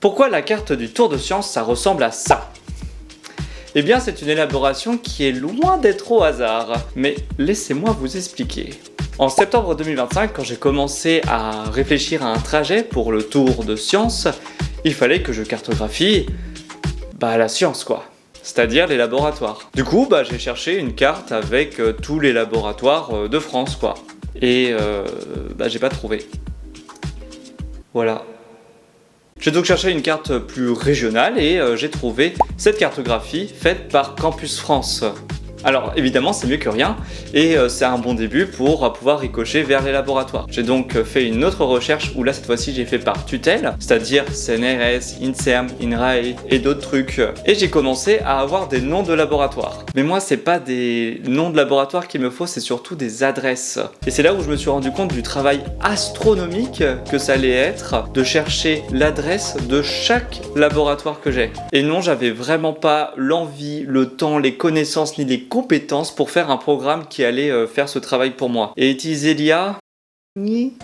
Pourquoi la carte du Tour de Science, ça ressemble à ça? Eh bien, c'est une élaboration qui est loin d'être au hasard, mais laissez-moi vous expliquer. En septembre 2025, quand j'ai commencé à réfléchir à un trajet pour le Tour de Science, il fallait que je cartographie la science quoi, c'est-à-dire les laboratoires. Du coup, j'ai cherché une carte avec tous les laboratoires de France quoi, et j'ai pas trouvé. Voilà. J'ai donc cherché une carte plus régionale et j'ai trouvé cette cartographie faite par Campus France. Alors évidemment c'est mieux que rien et c'est un bon début pour pouvoir ricocher vers les laboratoires. J'ai donc fait une autre recherche où là cette fois-ci j'ai fait par tutelle, c'est-à-dire CNRS, INSERM, INRAE et d'autres trucs. Et j'ai commencé à avoir des noms de laboratoires. Mais moi c'est pas des noms de laboratoires qu'il me faut, c'est surtout des adresses. Et c'est là où je me suis rendu compte du travail astronomique que ça allait être de chercher l'adresse de chaque laboratoire que j'ai. Et non, j'avais vraiment pas l'envie, le temps, les connaissances ni les compétences pour faire un programme qui allait faire ce travail pour moi. Et utiliser l'IA.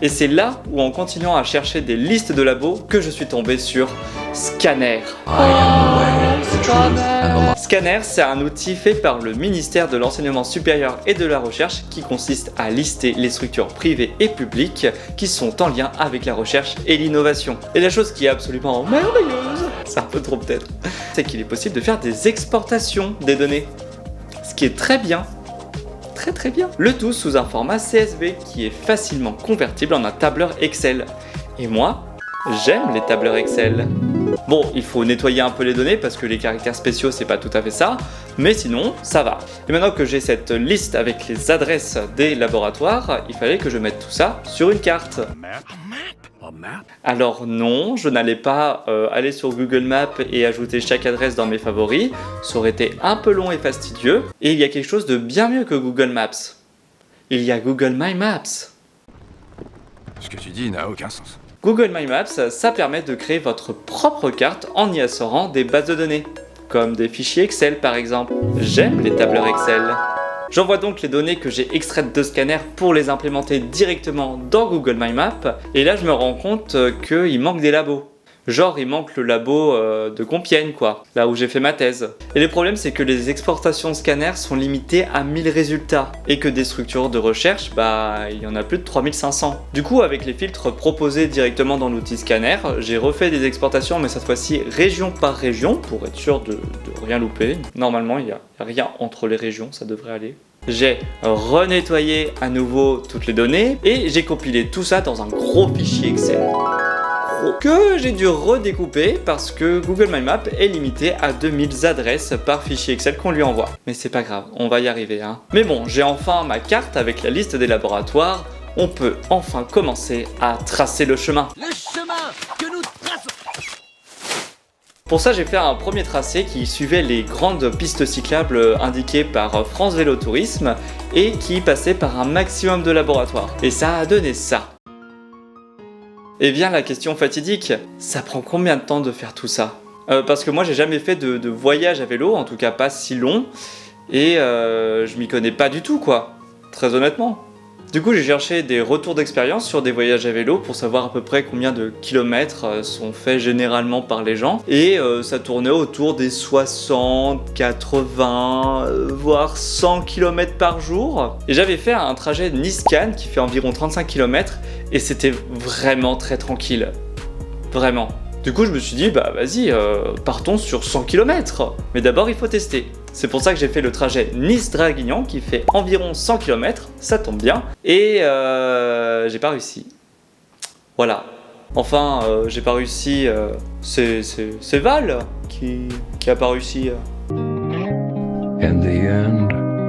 Et c'est là où, en continuant à chercher des listes de labos, que je suis tombé sur Scanner. Scanner, c'est un outil fait par le ministère de l'Enseignement supérieur et de la Recherche qui consiste à lister les structures privées et publiques qui sont en lien avec la recherche et l'innovation. Et la chose qui est absolument merveilleuse, c'est un peu trop peut-être, c'est qu'il est possible de faire des exportations des données. Ce qui est très bien. Très bien. Le tout sous un format CSV qui est facilement convertible en un tableur Excel. Et moi, j'aime les tableurs Excel. Bon, il faut nettoyer un peu les données parce que les caractères spéciaux c'est pas tout à fait ça, mais sinon ça va. Et maintenant que j'ai cette liste avec les adresses des laboratoires, il fallait que je mette tout ça sur une carte. Alors non, je n'allais pas aller sur Google Maps et ajouter chaque adresse dans mes favoris, ça aurait été un peu long et fastidieux, et il y a quelque chose de bien mieux que Google Maps. Il y a Google My Maps. Ce que tu dis n'a aucun sens. Google My Maps, ça permet de créer votre propre carte en y assorant des bases de données, comme des fichiers Excel par exemple. J'aime les tableurs Excel. J'envoie donc les données que j'ai extraites de Scanner pour les implémenter directement dans Google My Map, et là je me rends compte qu'il manque des labos. Genre il manque le labo de Compiègne quoi, là où j'ai fait ma thèse. Et le problème c'est que les exportations Scanner sont limitées à 1000 résultats, et que des structures de recherche, il y en a plus de 3500. Du coup avec les filtres proposés directement dans l'outil Scanner, j'ai refait des exportations mais cette fois-ci région par région, pour être sûr de rien louper. Normalement il n'y a rien entre les régions, ça devrait aller. J'ai renettoyé à nouveau toutes les données, et j'ai compilé tout ça dans un gros fichier Excel. Que j'ai dû redécouper parce que Google My Map est limité à 2000 adresses par fichier Excel qu'on lui envoie. Mais c'est pas grave, on va y arriver hein. Mais bon, j'ai enfin ma carte avec la liste des laboratoires, on peut enfin commencer à tracer le chemin. Le chemin que nous traçons. Pour ça, j'ai fait un premier tracé qui suivait les grandes pistes cyclables indiquées par France Vélo Tourisme et qui passait par un maximum de laboratoires. Et ça a donné ça. Et vient la question fatidique, ça prend combien de temps de faire tout ça? Parce que moi j'ai jamais fait de voyage à vélo, en tout cas pas si long, et je m'y connais pas du tout quoi, très honnêtement. Du coup j'ai cherché des retours d'expérience sur des voyages à vélo pour savoir à peu près combien de kilomètres sont faits généralement par les gens, et ça tournait autour des 60, 80, voire 100 km par jour. Et j'avais fait un trajet Nice-Cannes qui fait environ 35 km, et c'était vraiment très tranquille. Vraiment. Du coup je me suis dit vas-y, partons sur 100 km. Mais d'abord il faut tester. C'est pour ça que j'ai fait le trajet Nice-Draguignan qui fait environ 100 km, ça tombe bien, et j'ai pas réussi. Voilà. Enfin, j'ai pas réussi, c'est Val qui a pas réussi. In the end,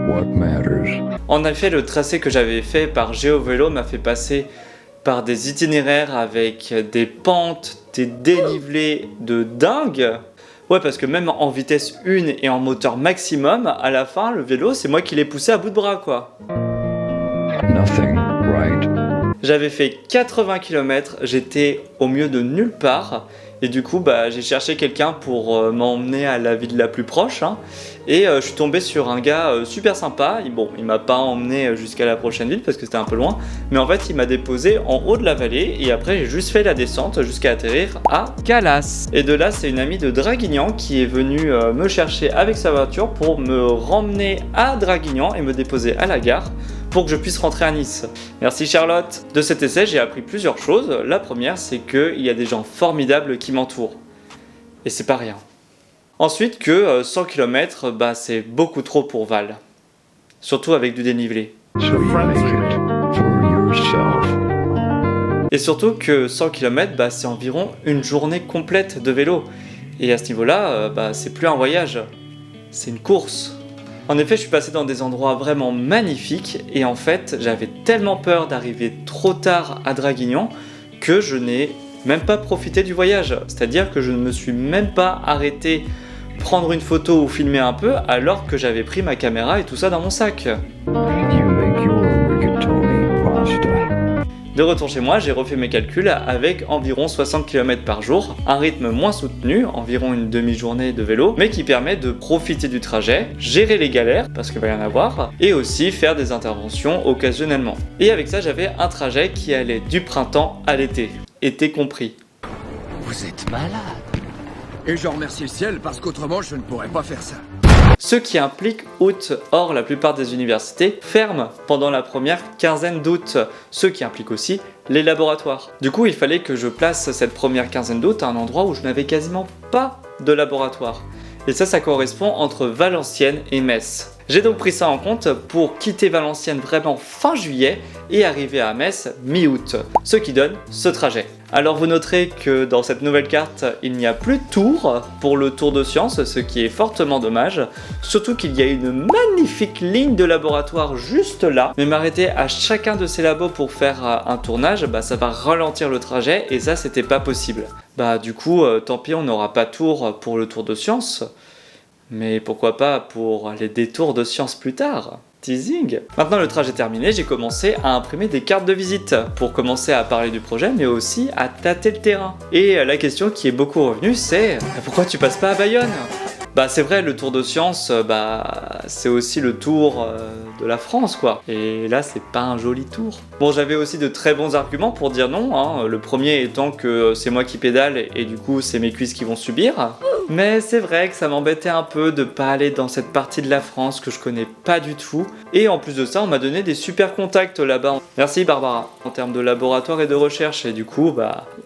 what matters? En effet, le tracé que j'avais fait par GeoVélo m'a fait passer par des itinéraires avec des pentes, des dénivelés de dingue. Ouais, parce que même en vitesse 1 et en moteur maximum, à la fin, le vélo, c'est moi qui l'ai poussé à bout de bras, quoi. Nothing, right? J'avais fait 80 km, j'étais au milieu de nulle part, Et du coup, j'ai cherché quelqu'un pour m'emmener à la ville la plus proche. Hein. Et je suis tombé sur un gars super sympa. Il m'a pas emmené jusqu'à la prochaine ville parce que c'était un peu loin. Mais en fait, il m'a déposé en haut de la vallée. Et après, j'ai juste fait la descente jusqu'à atterrir à Calas. Et de là, c'est une amie de Draguignan qui est venue me chercher avec sa voiture pour me ramener à Draguignan et me déposer à la gare pour que je puisse rentrer à Nice. Merci Charlotte. De cet essai, j'ai appris plusieurs choses. La première, c'est qu'il y a des gens formidables qui m'entourent. Et c'est pas rien. Ensuite, que 100 km, c'est beaucoup trop pour Val. Surtout avec du dénivelé. So you make it for yourself. Et surtout que 100 km, c'est environ une journée complète de vélo. Et à ce niveau-là, c'est plus un voyage, c'est une course. En effet, je suis passé dans des endroits vraiment magnifiques et en fait, j'avais tellement peur d'arriver trop tard à Draguignan que je n'ai même pas profité du voyage. C'est-à-dire que je ne me suis même pas arrêté prendre une photo ou filmer un peu alors que j'avais pris ma caméra et tout ça dans mon sac. You make your rigatoni pasta. De retour chez moi, j'ai refait mes calculs avec environ 60 km par jour, un rythme moins soutenu, environ une demi-journée de vélo, mais qui permet de profiter du trajet, gérer les galères, parce qu'il va y en avoir, et aussi faire des interventions occasionnellement. Et avec ça, j'avais un trajet qui allait du printemps à l'été, été compris. Vous êtes malade. Et je remercie le ciel parce qu'autrement je ne pourrais pas faire ça. Ce qui implique août. Or, la plupart des universités ferment pendant la première quinzaine d'août, ce qui implique aussi les laboratoires. Du coup, il fallait que je place cette première quinzaine d'août à un endroit où je n'avais quasiment pas de laboratoire. Et ça correspond entre Valenciennes et Metz. J'ai donc pris ça en compte pour quitter Valenciennes vraiment fin juillet et arriver à Metz mi-août, ce qui donne ce trajet. Alors vous noterez que dans cette nouvelle carte, il n'y a plus de tour pour le Tour de Science, ce qui est fortement dommage, surtout qu'il y a une magnifique ligne de laboratoire juste là, mais m'arrêter à chacun de ces labos pour faire un tournage, ça va ralentir le trajet et ça c'était pas possible. Du coup, tant pis, on n'aura pas tour pour le Tour de Science, mais pourquoi pas pour les détours de science plus tard. Teasing. Maintenant le trajet terminé, j'ai commencé à imprimer des cartes de visite pour commencer à parler du projet, mais aussi à tâter le terrain. Et la question qui est beaucoup revenue, c'est pourquoi tu passes pas à Bayonne ? C'est vrai, le Tour de Science, c'est aussi le tour de la France, quoi. Et là, c'est pas un joli tour. Bon, j'avais aussi de très bons arguments pour dire non, hein. Le premier étant que c'est moi qui pédale et du coup, c'est mes cuisses qui vont subir. Mais c'est vrai que ça m'embêtait un peu de pas aller dans cette partie de la France que je connais pas du tout. Et en plus de ça, on m'a donné des super contacts là-bas. Merci Barbara. En termes de laboratoire et de recherche, et du coup,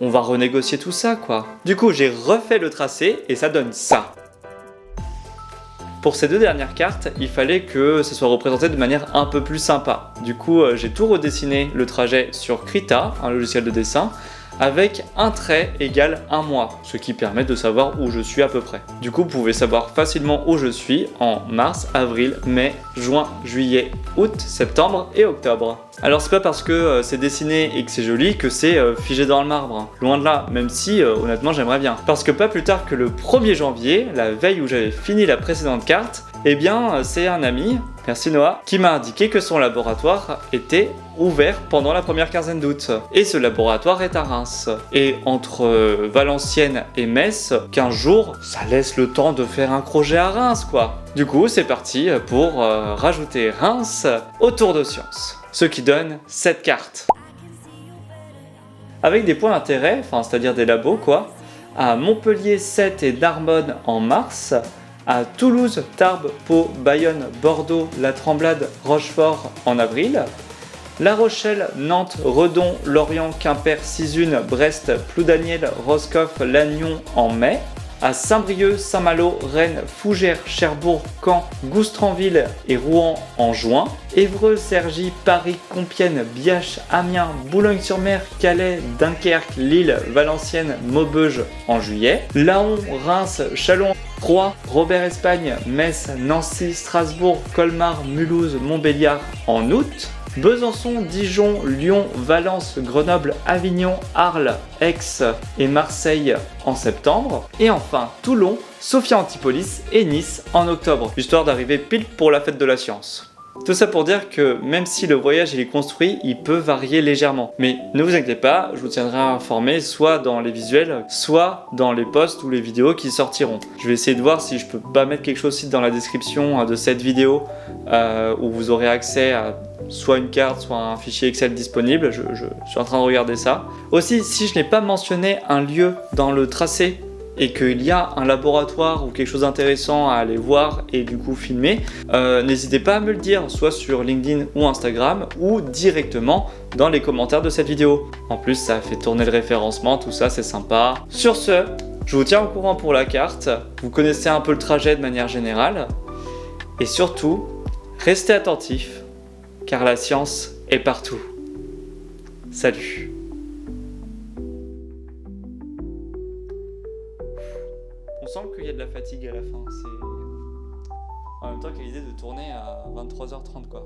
on va renégocier tout ça, quoi. Du coup, j'ai refait le tracé et ça donne ça. Pour ces deux dernières cartes, il fallait que ce soit représenté de manière un peu plus sympa. Du coup, j'ai tout redessiné le trajet sur Krita, un logiciel de dessin, avec un trait égal 1 mois, ce qui permet de savoir où je suis à peu près. Du coup, vous pouvez savoir facilement où je suis en mars, avril, mai, juin, juillet, août, septembre et octobre. Alors c'est pas parce que c'est dessiné et que c'est joli que c'est figé dans le marbre, loin de là, même si honnêtement j'aimerais bien. Parce que pas plus tard que le 1er janvier, la veille où j'avais fini la précédente carte, c'est un ami, merci Noah, qui m'a indiqué que son laboratoire était ouvert pendant la première quinzaine d'août. Et ce laboratoire est à Reims. Et entre Valenciennes et Metz, 15 jours, ça laisse le temps de faire un projet à Reims, quoi. Du coup, c'est parti pour rajouter Reims au Tour de Science. Ce qui donne cette carte. Avec des points d'intérêt, c'est-à-dire des labos, quoi, à Montpellier, Sète et Narbonne en mars, à Toulouse, Tarbes, Pau, Bayonne, Bordeaux, La Tremblade, Rochefort en avril, La Rochelle, Nantes, Redon, Lorient, Quimper, Sizune, Brest, Ploudaniel, Roscoff, Lannion en mai, à Saint-Brieuc, Saint-Malo, Rennes, Fougères, Cherbourg, Caen, Goustranville et Rouen en juin, Évreux, Cergy, Paris, Compiègne, Biache, Amiens, Boulogne-sur-Mer, Calais, Dunkerque, Lille, Valenciennes, Maubeuge en juillet, Laon, Reims, Châlons, Troyes, Robert-Espagne, Metz, Nancy, Strasbourg, Colmar, Mulhouse, Montbéliard en août, Besançon, Dijon, Lyon, Valence, Grenoble, Avignon, Arles, Aix et Marseille en septembre. Et enfin Toulon, Sophia Antipolis et Nice en octobre, histoire d'arriver pile pour la fête de la science. Tout ça pour dire que même si le voyage est construit, il peut varier légèrement. Mais ne vous inquiétez pas, je vous tiendrai informé soit dans les visuels, soit dans les posts ou les vidéos qui sortiront. Je vais essayer de voir si je peux pas mettre quelque chose aussi dans la description de cette vidéo où vous aurez accès à soit une carte, soit un fichier Excel disponible. Je suis en train de regarder ça. Aussi, si je n'ai pas mentionné un lieu dans le tracé et qu'il y a un laboratoire ou quelque chose d'intéressant à aller voir et du coup filmer, n'hésitez pas à me le dire, soit sur LinkedIn ou Instagram ou directement dans les commentaires de cette vidéo. En plus, ça fait tourner le référencement, tout ça, c'est sympa. Sur ce, je vous tiens au courant pour la carte, vous connaissez un peu le trajet de manière générale, et surtout, restez attentifs, car la science est partout. Salut! On sent qu'il y a de la fatigue à la fin, c'est... En même temps qu'il y a l'idée de tourner à 23h30 quoi.